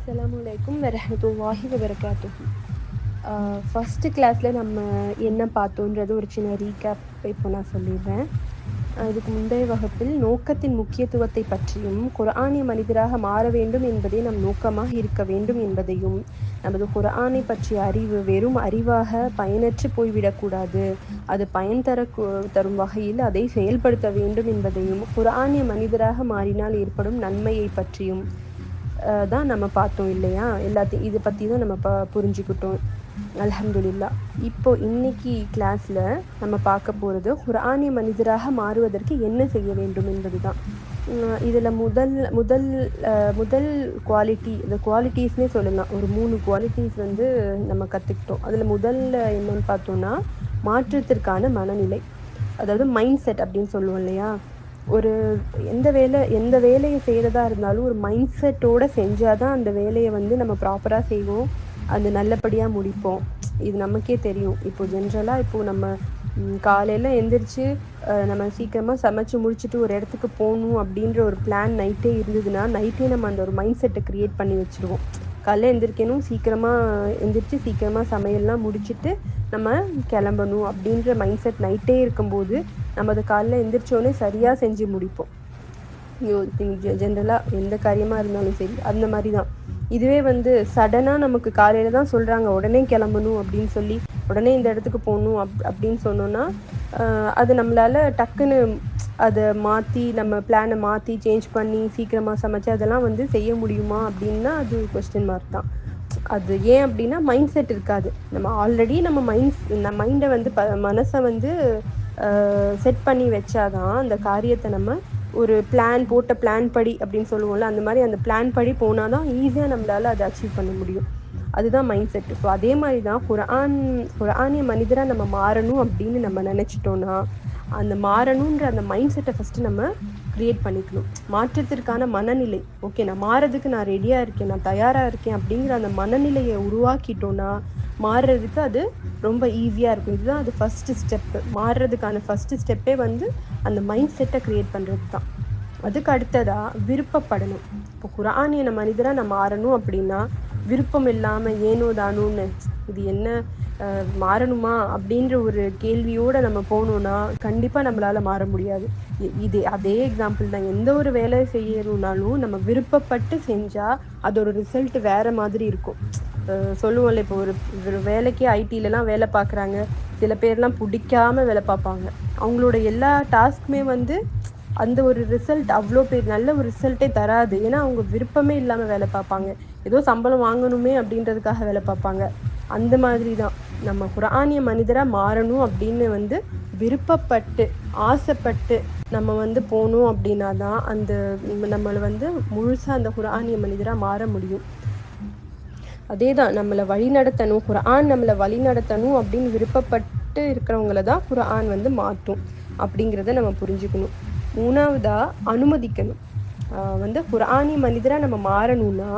அஸ்ஸலாமு அலைக்கும் வரஹ்மத்துல்லாஹி வபரகாத்துஹு. ஃபஸ்ட்டு கிளாஸில் நம்ம என்ன பார்த்தோன்றது ஒரு சின்ன ரீகேப் இப்போ நான் சொல்லிடுறேன். இதுக்கு முந்தைய வகுப்பில் நோக்கத்தின் முக்கியத்துவத்தை பற்றியும், குர்ஆனிய மனிதராக மாற வேண்டும் என்பதே நம் நோக்கமாக இருக்க வேண்டும் என்பதையும், நமது குர்ஆனை பற்றிய அறிவு வெறும் அறிவாக பயனற்று போய்விடக்கூடாது, அது பயன் தரும் வகையில் அதை செயல்படுத்த வேண்டும் என்பதையும், குர்ஆனிய மனிதராக மாறினால் ஏற்படும் நன்மையை பற்றியும் தான் நம்ம பார்த்தோம் இல்லையா? எல்லாத்தையும் இதை பற்றி தான் நம்ம புரிஞ்சுக்கிட்டோம். அல்ஹம்துலில்லாஹ். இப்போ இன்னைக்கு கிளாஸில் நம்ம பார்க்க போகிறது குர்ஆனிய மனிதராக மாறுவதற்கு என்ன செய்ய வேண்டும் என்பது தான். இதில் முதல் குவாலிட்டி, இந்த குவாலிட்டிஸ்னே சொல்லலாம். ஒரு 3 குவாலிட்டிஸ் வந்து நம்ம கற்றுக்கிட்டோம். அதில் முதல்ல என்னன்னு பார்த்தோன்னா, மாற்றத்திற்கான மனநிலை, அதாவது மைண்ட் செட் அப்படின்னு சொல்லுவோம் இல்லையா? ஒரு எந்த வேலையை செய்கிறதா இருந்தாலும் ஒரு மைண்ட் செட்டோடு செஞ்சால் தான் அந்த வேலையை வந்து நம்ம ப்ராப்பராக செய்வோம், அது நல்லபடியாக முடிப்போம். இது நமக்கே தெரியும். இப்போ ஜென்ரலாக இப்போது நம்ம காலையில் எந்திரிச்சு நம்ம சீக்கிரமாக சமைச்சு முடிச்சுட்டு ஒரு இடத்துக்கு போகணும் அப்படின்ற ஒரு பிளான் நைட்டே இருந்ததுன்னா, நைட்டே நம்ம அந்த ஒரு மைண்ட் செட்டை க்ரியேட் பண்ணி வச்சுருவோம். காலையில் எந்திரிக்கணும், சீக்கிரமாக எந்திரிச்சு சீக்கிரமாக சமையல்லாம் முடிச்சுட்டு நம்ம கிளம்பணும் அப்படின்ற மைண்ட் செட் நைட்டே இருக்கும்போது நம்ம அதை காலையில் எந்திரிச்சோடனே சரியாக செஞ்சு முடிப்போம். ஜென்ரலாக எந்த காரியமாக இருந்தாலும் சரி அந்த மாதிரி தான். இதுவே வந்து சடனாக நமக்கு காலையில் தான் சொல்கிறாங்க உடனே கிளம்பணும் அப்படின்னு சொல்லி, உடனே இந்த இடத்துக்கு போகணும் அப்படின்னு சொன்னோன்னா, அது நம்மளால் டக்குன்னு அதை மாற்றி நம்ம பிளானை மாற்றி சேஞ்ச் பண்ணி சீக்கிரமாக சமைச்சு அதெல்லாம் வந்து செய்ய முடியுமா அப்படின்னா அது கொஸ்டின் மார்க் தான். அது ஏன் அப்படின்னா மைண்ட் செட் இருக்காது. நம்ம ஆல்ரெடி நம்ம மைண்டை வந்து மனசை வந்து செட் பண்ணி வச்சாதான் அந்த காரியத்தை நம்ம ஒரு போட்ட பிளான் படி அப்படின்னு சொல்லுவோம்ல, அந்த மாதிரி அந்த பிளான் படி போனால் தான் ஈஸியாக நம்மளால் அதை அச்சீவ் பண்ண முடியும். அதுதான் மைண்ட் செட்டு. ஸோ அதே மாதிரி தான் குர்ஆனிய மனிதராக நம்ம மாறணும் அப்படின்னு நம்ம நினச்சிட்டோன்னா, அந்த மாறணுன்ற அந்த மைண்ட் செட்டை ஃபஸ்ட்டு நம்ம க்ரியேட் பண்ணிக்கணும். மாற்றத்திற்கான மனநிலை, ஓகே நான் மாறதுக்கு நான் ரெடியாக இருக்கேன், நான் தயாராக இருக்கேன் அப்படிங்கிற அந்த மனநிலையை உருவாக்கிட்டோன்னா மாறுறதுக்கு அது ரொம்ப ஈஸியாக இருக்கும். இதுதான் அது ஃபஸ்ட்டு ஸ்டெப்பு. மாறுறதுக்கான ஃபஸ்ட்டு ஸ்டெப்பே வந்து அந்த மைண்ட் செட்டை க்ரியேட் பண்ணுறது தான். அதுக்கு அடுத்ததாக விருப்பப்படணும். இப்போ குர்ஆனிய மனிதராக நான் மாறணும் அப்படின்னா விருப்பம் இல்லாமல் ஏனோ தானோன்னு இது என்ன மாறணுமா அப்படின்ற ஒரு கேள்வியோடு நம்ம போனோன்னா கண்டிப்பாக நம்மளால் மாற முடியாது. அதே எக்ஸாம்பிள் தான். எந்த ஒரு வேலை செய்யணுன்னாலும் நம்ம விருப்பப்பட்டு செஞ்சால் அதோட ரிசல்ட் வேறு மாதிரி இருக்கும். சொல்லுவோம்ல, இப்போ ஒரு வேலைக்கு ஐடிலலாம் வேலை பார்க்குறாங்க, சில பேர்லாம் பிடிக்காமல் வேலை பார்ப்பாங்க. அவங்களோட எல்லா டாஸ்க்குமே வந்து அந்த ஒரு ரிசல்ட் அவ்வளோ நல்ல ஒரு ரிசல்ட்டே தராது. ஏன்னா அவங்க விருப்பமே இல்லாமல் வேலை பார்ப்பாங்க, ஏதோ சம்பளம் வாங்கணுமே அப்படின்றதுக்காக வேலை பார்ப்பாங்க. அந்த மாதிரி தான் நம்ம குர்ஆனிய மனிதராக மாறணும் அப்படின்னு வந்து விருப்பப்பட்டு ஆசைப்பட்டு நம்ம வந்து போகணும் அப்படின்னா தான் அந்த நம்மளை வந்து முழுசாக அந்த குர்ஆனிய மனிதராக மாற முடியும். அதே தான், நம்மளை வழி நடத்தணும், குர்ஆன் நம்மளை வழி நடத்தணும் அப்படின்னு விருப்பப்பட்டு இருக்கிறவங்கள தான் குர்ஆன் வந்து மாற்றும் அப்படிங்கிறத நம்ம புரிஞ்சுக்கணும். மூணாவதாக அனுமதிக்கணும். வந்து குர்ஆனிய மனிதராக நம்ம மாறணும்னா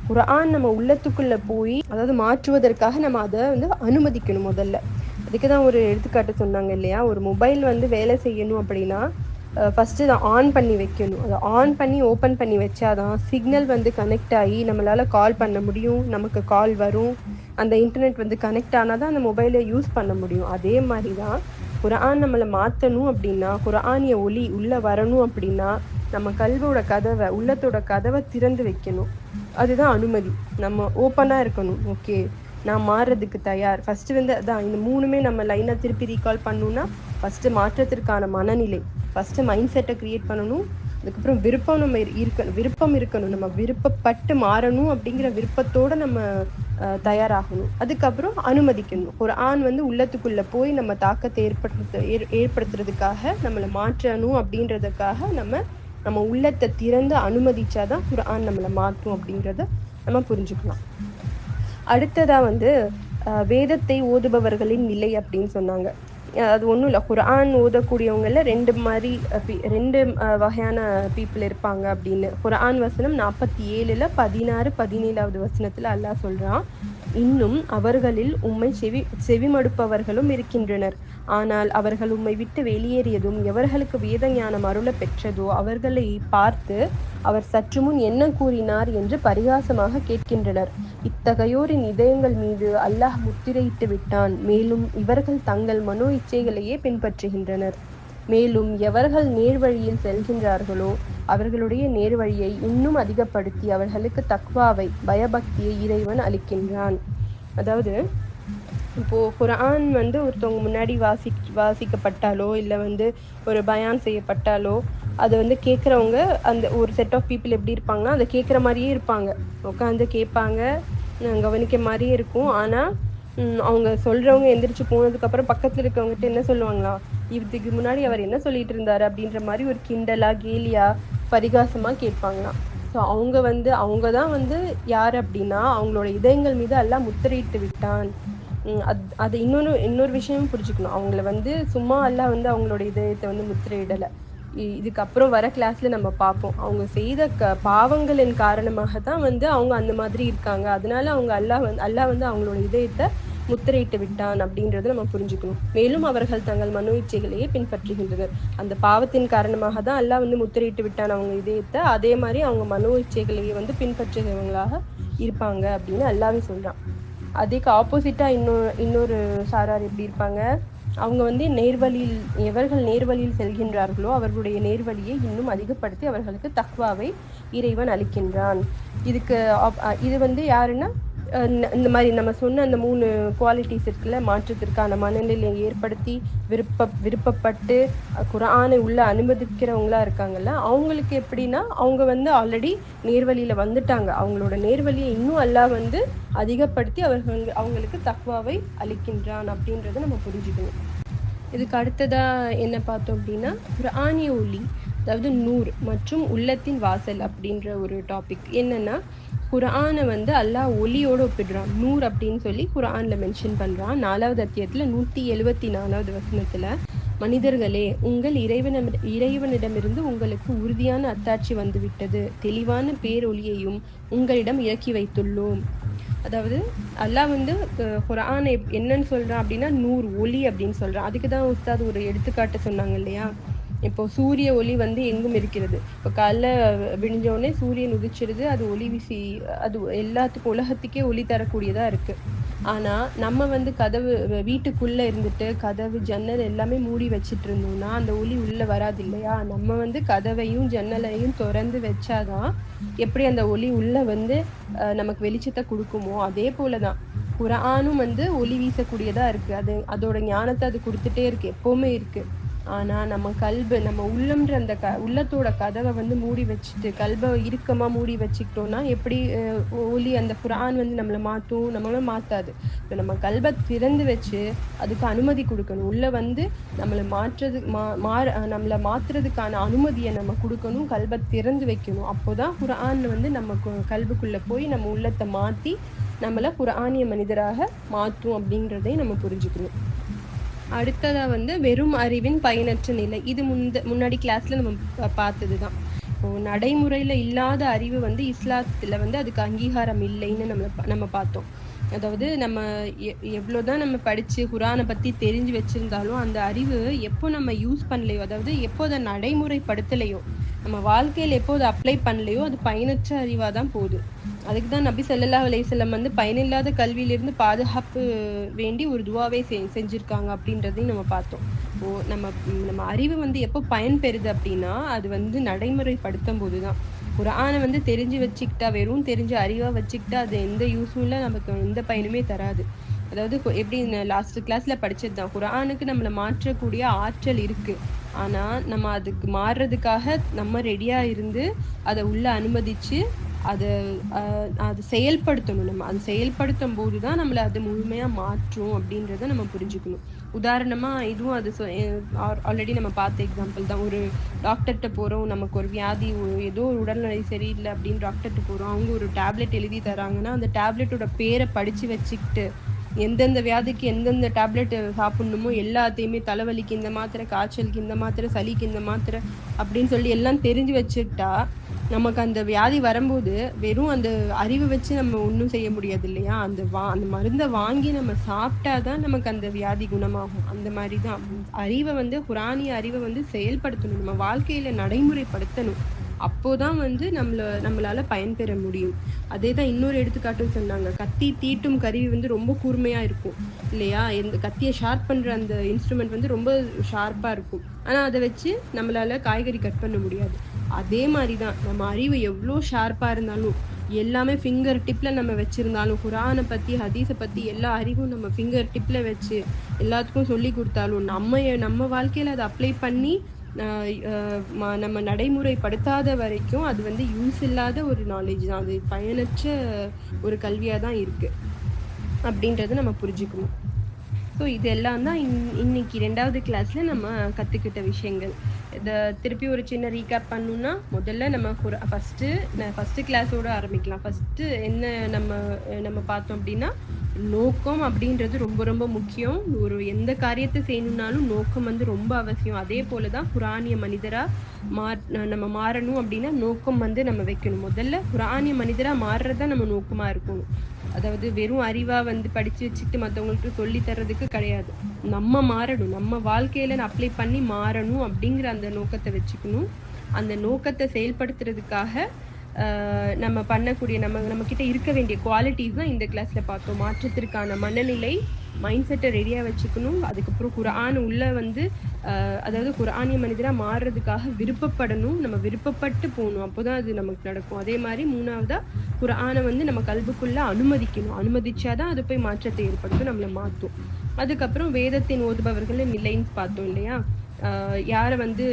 குர்ஆன் நம்ம உள்ளத்துக்குள்ளே போய், அதாவது மாற்றுவதற்காக நம்ம அதை வந்து அனுமதிக்கணும் முதல்ல. அதுக்கு தான் ஒரு எடுத்துக்காட்டு சொன்னாங்க இல்லையா? ஒரு மொபைல் வந்து வேலை செய்யணும் அப்படின்னா ஃபஸ்ட்டு அதை ஆன் பண்ணி வைக்கணும். அதை ஆன் பண்ணி ஓப்பன் பண்ணி வச்சாதான் சிக்னல் வந்து கனெக்ட் ஆகி நம்மளால் கால் பண்ண முடியும், நமக்கு கால் வரும், அந்த இன்டர்நெட் வந்து கனெக்ட் ஆனால் தான் அந்த மொபைலை யூஸ் பண்ண முடியும். அதே மாதிரி தான் குர்ஆன் நம்மளை மாற்றணும் அப்படின்னா, குர்ஆனிய ஒளி உள்ளே வரணும் அப்படின்னா நம்ம உள்ளத்தோட கதவை திறந்து வைக்கணும். அதுதான் அனுமதி. நம்ம ஓப்பனாக இருக்கணும். ஓகே நான் மாறுறதுக்கு தயார். ஃபஸ்ட்டு வந்து அதான் இந்த 3மே நம்ம லைனாக திருப்பி ரீகால் பண்ணணுன்னா, ஃபஸ்ட்டு மாற்றத்திற்கான மனநிலை, ஃபஸ்ட்டு மைண்ட் செட்டை க்ரியேட் பண்ணணும். அதுக்கப்புறம் விருப்பம் இருக்கணும். நம்ம விருப்பப்பட்டு மாறணும் அப்படிங்கிற விருப்பத்தோடு நம்ம தயாராகணும். அதுக்கப்புறம் அனுமதிக்கணும். குர்ஆன் வந்து உள்ளத்துக்குள்ளே போய் நம்ம தாக்கத்தை ஏற்படுத்துறதுக்காக நம்மளை மாற்றணும் அப்படின்றதுக்காக நம்ம உள்ளத்தை திறந்து அனுமதிச்சாதான் குர்ஆன் நம்மளை மாற்றும் அப்படின்றத நம்ம புரிஞ்சுக்கலாம். அடுத்ததாக வந்து வேதத்தை ஓதுபவர்களின் நிலை அப்படின்னு சொன்னாங்க. அது ஒன்றும் இல்லை, குர்ஆன் ஓதக்கூடியவங்களில் ரெண்டு வகையான பீப்புள் இருப்பாங்க அப்படின்னு. குர்ஆன் வசனம் 47 16 17 வசனத்தில் அல்லாஹ் சொல்கிறான், இன்னும் அவர்களில் உம்மை செவிமடுப்பவர்களும் இருக்கின்றனர். ஆனால் அவர்கள் உம்மை விட்டு வெளியேறியதும் எவர்களுக்கு வேத ஞானம் அருளப் பெற்றதோ அவர்களை பார்த்து அவர் சற்றுமுன் என்ன கூறினார் என்று பரிகாசமாக கேட்கின்றனர். இத்தகையோரின் இதயங்கள் மீது அல்லாஹ் முத்திரையிட்டு விட்டான். மேலும் இவர்கள் தங்கள் மனோ இச்சைகளையே பின்பற்றுகின்றனர். மேலும் எவர்கள் நேர்வழியில் செல்கின்றார்களோ அவர்களுடைய நேர்வழியை இன்னும் அதிகப்படுத்தி அவர்களுக்கு தக்வாவை, பயபக்தியை இறைவன் அளிக்கின்றான். அதாவது இப்போ குர்ஆன் வந்து ஒருத்தவங்க முன்னாடி வாசிக்கப்பட்டாலோ இல்லை வந்து ஒரு பயான் செய்யப்பட்டாலோ அதை வந்து கேட்குறவங்க அந்த ஒரு செட் ஆஃப் பீப்புள் எப்படி இருப்பாங்கன்னா அதை கேட்குற மாதிரியே இருப்பாங்க, உட்காந்து கேட்பாங்க, கவனிக்க மாதிரியே இருக்கும். ஆனால் அவங்க சொல்றவங்க எந்திரிச்சு போனதுக்கப்புறம் பக்கத்தில் இருக்கவங்ககிட்ட என்ன சொல்லுவாங்களா, இதுக்கு முன்னாடி அவர் என்ன சொல்லிட்டு இருந்தாரு அப்படின்ற மாதிரி ஒரு கிண்டலா கேலியா பரிகாசமாக கேட்பாங்களாம். ஸோ அவங்க தான் வந்து யார் அப்படின்னா அவங்களோட இதயங்கள் மீது எல்லாம் முத்திரையிட்டு விட்டான். அது இன்னொரு விஷயமும் புரிஞ்சுக்கணும். அவங்கள வந்து சும்மா எல்லாம் வந்து அவங்களோட இதயத்தை வந்து முத்திரையிடலை. இதுக்கப்புறம் வர கிளாஸ்ல நம்ம பார்ப்போம். அவங்க செய்த பாவங்களின் காரணமாக தான் வந்து அவங்க அந்த மாதிரி இருக்காங்க. அதனால அவங்க அல்லாஹ் வந்து அவங்களோட இதயத்தை முத்திரையிட்டு விட்டான் அப்படின்றத நம்ம புரிஞ்சுக்கணும். மேலும் அவர்கள் தங்கள் மனோ இச்சைகளையே பின்பற்றுகின்றனர். அந்த பாவத்தின் காரணமாக தான் அல்லாஹ் வந்து முத்திரையிட்டு விட்டான் அவங்க இதயத்தை. அதே மாதிரி அவங்க மனோ இச்சைகளையே வந்து பின்பற்றுகிறவங்களாக இருப்பாங்க அப்படின்னு அல்லாஹ்வே சொல்றான். அதுக்கு ஆப்போசிட்டா இன்னொரு சாரார் எப்படி இருப்பாங்க, அவங்க வந்து எவர்கள் நேர்வழியில் செல்கின்றார்களோ அவர்களுடைய நேர்வழியை இன்னும் அதிகப்படுத்தி அவர்களுக்கு தக்வாவை இறைவன் அளிக்கின்றான். இது வந்து யாருன்னா இந்த மாதிரி நம்ம சொன்ன அந்த 3 குவாலிட்டிஸ் இருக்குல்ல, மாற்றத்திற்கான மனநிலையை ஏற்படுத்தி விருப்பப்பட்டு குர்ஆனை உள்ள அனுமதிக்கிறவங்களா இருக்காங்கல்ல, அவங்களுக்கு எப்படின்னா அவங்க வந்து ஆல்ரெடி நேர்வழியில வந்துட்டாங்க. அவங்களோட நேர்வழியை இன்னும் அல்லாஹ் வந்து அதிகப்படுத்தி அவங்களுக்கு தக்வாவை அளிக்கின்றான் அப்படின்றத நம்ம புரிஞ்சுக்கணும். இதுக்கு அடுத்ததா என்ன பார்த்தோம் அப்படின்னா குர்ஆனிய ஒளி, அதாவது நூர் மற்றும் உள்ளத்தின் வாசல் அப்படின்ற ஒரு டாபிக். என்னன்னா குர்ஆனை வந்து அல்லாஹ் ஒளியோடு ஒப்பிடுறான். நூர் அப்படின்னு சொல்லி குர்ஆன்ல மென்ஷன் பண்றான். 4வது அத்தியாயத்துல 174வது வசனத்துல, மனிதர்களே, உங்கள் இறைவனிடமிருந்து உங்களுக்கு உறுதியான அத்தாட்சி வந்துவிட்டது, தெளிவான பேரொளியையும் உங்களிடம் இறக்கி வைத்துள்ளோம். அதாவது அல்லாஹ் வந்து குர்ஆனை என்னன்னு சொல்றான் அப்படின்னா நூர், ஒளி அப்படின்னு சொல்றான். அதுக்கு தான் உஸ்தாத் ஒரு எடுத்துக்காட்டு சொன்னாங்க இல்லையா. இப்போ சூரிய ஒளி வந்து எங்கும் இருக்கிறது. இப்போ காலைல விடிஞ்சோடனே சூரியன் உதிச்சிடுது, அது ஒளி வீசி அது எல்லாத்துக்கும் உலகத்துக்கே ஒளி தரக்கூடியதா இருக்கு. ஆனா நம்ம வந்து வீட்டுக்குள்ள இருந்துட்டு கதவு ஜன்னல் எல்லாமே மூடி வச்சிட்டு இருந்தோம்னா அந்த ஒளி உள்ள வராது இல்லையா. நம்ம வந்து கதவையும் ஜன்னலையும் திறந்து வச்சாதான் எப்படி அந்த ஒளி உள்ள வந்து நமக்கு வெளிச்சத்தை கொடுக்குமோ அதே போலதான் குர்ஆனும் வந்து ஒளி வீசக்கூடியதா இருக்கு. அதோட ஞானத்தை அது கொடுத்துட்டே இருக்கு, எப்பவுமே இருக்கு. ஆனா நம்ம உள்ளம்ன்ற அந்த உள்ளத்தோட கதவை வந்து மூடி வச்சுட்டு கல்பை இறுக்கமா மூடி வச்சுக்கிட்டோம்னா எப்படி ஒளி அந்த குர்ஆன் வந்து நம்மளை நம்மள மாத்தாது. இப்போ நம்ம கல்பை திறந்து வச்சு அதுக்கு அனுமதி கொடுக்கணும். உள்ள வந்து நம்மளை நம்மளை மாத்துறதுக்கான அனுமதியை நம்ம கொடுக்கணும், கல்பை திறந்து வைக்கணும். அப்போதான் குர்ஆன் வந்து நம்ம கல்புக்குள்ள போய் நம்ம உள்ளத்தை மாத்தி நம்மளை குர்ஆனிய மனிதராக மாற்றும் அப்படின்றதையும் நம்ம புரிஞ்சுக்கணும். அடுத்ததா வந்து வெறும் அறிவின் பயனற்ற நிலை. இது முன்னாடி கிளாஸ்ல நம்ம பார்த்ததுதான். இப்போ நடைமுறையில இல்லாத அறிவு வந்து இஸ்லாத்துல வந்து அதுக்கு அங்கீகாரம் இல்லைன்னு நம்ம பார்த்தோம். அதாவது நம்ம எவ்வளவுதான் நம்ம படிச்சு குர்ஆனை பத்தி தெரிஞ்சு வச்சிருந்தாலும் அந்த அறிவு எப்போ நம்ம யூஸ் பண்ணலையோ, அதாவது எப்போ அதை நடைமுறைப்படுத்தலையோ, நம்ம வாழ்க்கையில எப்போ அதை அப்ளை பண்ணலையோ அது பயனற்ற அறிவா தான் போகுது. அதுக்கு தான் நபி ஸல்லல்லாஹு அலைஹி வஸல்லம் வந்து பயனில்லாத கல்வியிலிருந்து பாதுகாப்பு வேண்டி ஒரு துவாவே செஞ்சிருக்காங்க அப்படின்றதையும் நம்ம பார்த்தோம். நம்ம அறிவு வந்து எப்போ பயன் பெறுது அப்படின்னா அது வந்து நடைமுறைப்படுத்தும் போதுதான். குர்ஆனை வந்து தெரிஞ்சு வச்சுக்கிட்டா, வெறும் தெரிஞ்ச அறிவா வச்சுக்கிட்டா அது எந்த யூஸும் இல்லை, நமக்கு எந்த பயனுமே தராது. அதாவது எப்படி லாஸ்ட் கிளாஸ்ல படிச்சதுதான், குர்ஆனுக்கு நம்மளை மாற்றக்கூடிய ஆற்றல் இருக்கு. ஆனா நம்ம அதுக்கு மாறுறதுக்காக நம்ம ரெடியா இருந்து அதை உள்ள அனுமதிச்சு அதை செயல்படுத்தணும். நம்ம அதை செயல்படுத்தும் போதுதான் நம்மளை அது முழுமையா மாற்றும் அப்படின்றத நம்ம புரிஞ்சுக்கணும். உதாரணமா இதுவும் அது ஆல்ரெடி நம்ம பார்த்த எக்ஸாம்பிள் தான். ஒரு டாக்டர்கிட்ட போறோம், நமக்கு ஒரு வியாதி, ஏதோ ஒரு உடல்நிலை சரியில்லை அப்படின்னு டாக்டர்கிட்ட போறோம். அவங்க ஒரு டேப்லெட் எழுதி தராங்கன்னா அந்த டேப்லெட்டோட பேரை படிச்சு வச்சுக்கிட்டு எந்தெந்த வியாதிக்கு எந்தெந்த டேப்லெட் சாப்பிடணுமோ எல்லாத்தையுமே, தலைவலிக்கு இந்த மாத்திரை, காய்ச்சலுக்கு இந்த மாத்திரை, சளிக்கு இந்த மாத்திரை அப்படின்னு சொல்லி எல்லாம் தெரிஞ்சு வச்சுக்கிட்டா நமக்கு அந்த வியாதி வரும்போது வெறும் அந்த அறிவை வச்சு நம்ம ஒண்ணும் செய்ய முடியாது இல்லையா? அந்த மருந்த வாங்கி நம்ம சாப்பிட்டா தான் நமக்கு அந்த வியாதி குணமாகும். அந்த மாரி தான். அறிவ வந்து குரானிய அறிவ வந்து செயல்படுத்தணும். நம்ம வாழ்க்கையில நடைமுறைப்படுத்தணும். அப்போதான் வந்து நம்மளால பயன்பெற முடியும். அதேதான் இன்னொரு எடுத்துக்காட்டும் சொன்னாங்க. கத்தி தீட்டும் கருவி வந்து ரொம்ப கூர்மையா இருக்கும். இல்லையா? இந்த கத்திய ஷார்ப் பண்ற அந்த இன்ஸ்ட்ருமெண்ட் வந்து ரொம்ப ஷார்ப்பா இருக்கும். ஆனா அத வச்சு நம்மளால காய்கறி கட் பண்ண முடியாது. அதே மாரி தான் நம்ம அறிவு எவ்ளோ ஷார்ப்பா இருந்தாலும், எல்லாமே ஃபிங்கர் டிப்ல நம்ம வச்சிருந்தாலும், குரான பத்தி, ஹதீஸ பத்தி எல்லா அறிவும் நம்ம ஃபிங்கர் டிப்ல வச்சு எல்லாத்துக்கும் சொல்லிக் குடுத்தாலும், நம்ம வாழ்க்கையில அத அப்ளை பண்ணி அ அ நம்ம நடைமுறைப்படுத்தாத வரைக்கும் அது வந்து யூஸ் இல்லாத ஒரு நாலேட்ஜ் தான். அது பயனற்ற ஒரு கல்வியா தான் இருக்கு. அப்படின்றத நம்ம புரிஞ்சுக்கணும். ஸோ இது எல்லாம் தான் இன்னைக்கு 2வது கிளாஸ்ல நம்ம கத்துக்கிட்ட விஷயங்கள். இத திருப்பி ஒரு சின்ன ரீகேப் பண்ணணும்னா, முதல்ல நம்ம ஃபர்ஸ்ட்டு கிளாஸோட ஆரம்பிக்கலாம். ஃபர்ஸ்ட்டு என்ன நம்ம நம்ம பார்த்தோம் அப்படின்னா, நோக்கம் அப்படின்றது ரொம்ப ரொம்ப முக்கியம். எந்த காரியத்த செய்யணும்னாலும் நோக்கம் வந்து ரொம்ப அவசியம். அதே போல தான் குரானிய மனிதரா நம்ம மாறணும் அப்படின்னா, நோக்கம் வந்து நம்ம வைக்கணும். முதல்ல குரானிய மனிதரா மாறுறது தான் நம்ம நோக்கமா இருக்கணும். அதாவது வெறும் அறிவா வந்து படிச்சு வச்சுட்டு மத்தவங்களுக்கு சொல்லி தர்றதுக்கு கிடையாது. நம்ம மாறணும். நம்ம வாழ்க்கையில அப்ளை பண்ணி மாறணும் அப்படிங்கிற அந்த நோக்கத்த வச்சுக்கணும். அந்த நோக்கத்த செயல்படுத்துறதுக்காக நம்ம பண்ணக்கூடிய நம்மகிட்ட இருக்க வேண்டிய குவாலிட்டீஸ் தான் இந்த கிளாஸ்ல பார்த்தோம். மாற்றத்திற்கான மனநிலை, மைண்ட் செட்ட ரெடியா வச்சுக்கணும். அதுக்கப்புறம் குர்ஆன் உள்ள வந்து அதாவது குர்ஆனிய மனிதரா மாறுறதுக்காக விருப்பப்படணும். நம்ம விருப்பப்பட்டு போணும். அப்போதான் அது நமக்கு நடக்கும். அதே மாரி 3வதா குர்ஆன வந்து நம்ம கல்புக்குள்ள அனுமதிக்கணும். அனுமதிச்சா தான் அது போய் மாற்றத்தை ஏற்படுத்தும், நம்மள மாத்தும். அதுக்கப்புறம் வேதத்தின் ஓதுபவர்களின் நிலைன்னு பார்த்தோம் இல்லையா? யார வந்து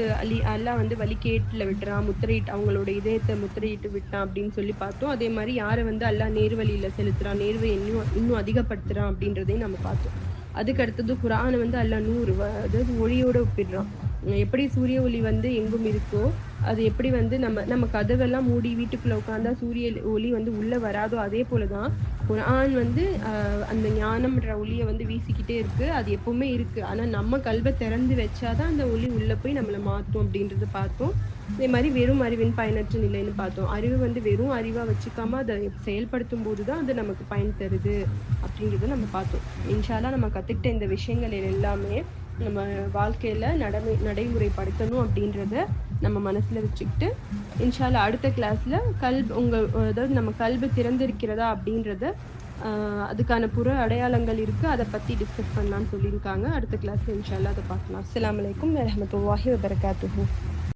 அல்லாஹ் வந்து வழிகேட்டுல விடுறான், அவங்களோட இதயத்த முத்திரையிட்டு விட்டான் அப்படின்னு சொல்லி பார்த்தோம். அதே மாரி யார வந்து அல்லாஹ் நேர்வழியில செலுத்துறான், நேர்வழி இன்னும் அதிகப்படுத்துறான் அப்படின்றதையும் நம்ம பார்த்தோம். அதுக்கு அடுத்தது குர்ஆன வந்து அல்லாஹ் அதாவது ஒளியோட ஒப்பிடுறான். எப்படி சூரிய ஒளி வந்து எங்கும் இருக்கோ, அது எப்படி வந்து நம்ம கதவெல்லாம் மூடி வீட்டுக்குள்ள உட்கார்ந்தா சூரிய ஒளி வந்து உள்ள வராதோ, அதே போல தான் குர்ஆன் வந்து அந்த ஞானம்ன்ற ஒளிய வந்து வீசிக்கிட்டே இருக்கு. அது எப்பவுமே இருக்கு. ஆனா நம்ம கல்வ திறந்து வச்சாதான் அந்த ஒளி உள்ள போய் நம்மள மாத்தும் அப்படின்றத பார்த்தோம். அதே மாரி வெறும் அறிவின் பயனற்ற நிலைன்னு பார்த்தோம். அறிவு வந்து வெறும் அறிவா வச்சுக்காம அத செயல்படுத்தும் போது தான் அது நமக்கு பயன் தருது அப்படின்றத நம்ம பார்த்தோம். இன்ஷா அல்லாஹ் நம்ம கத்துக்கிட்ட இந்த விஷயங்கள் எல்லாமே நம்ம வாழ்க்கையில நடைமுறைப்படுத்தணும் அப்படின்றத நம்ம மனசுல வச்சுக்கிட்டு, இன்ஷா அல்லாஹ் அடுத்த கிளாஸ்ல அதாவது நம்ம கல்வி திறந்திருக்கிறதா அப்படின்றத அதுக்கான புற அடையாளங்கள் இருக்கு. அத பத்தி டிஸ்கஸ் பண்ணலாம்னு சொல்லியிருக்காங்க. அடுத்த கிளாஸ்ல இன்ஷா அல்லாஹ் அத பார்க்கலாம். அஸ்ஸலாமு அலைக்கும் வரஹ்மத்துல்லாஹி வபரகாத்துஹு.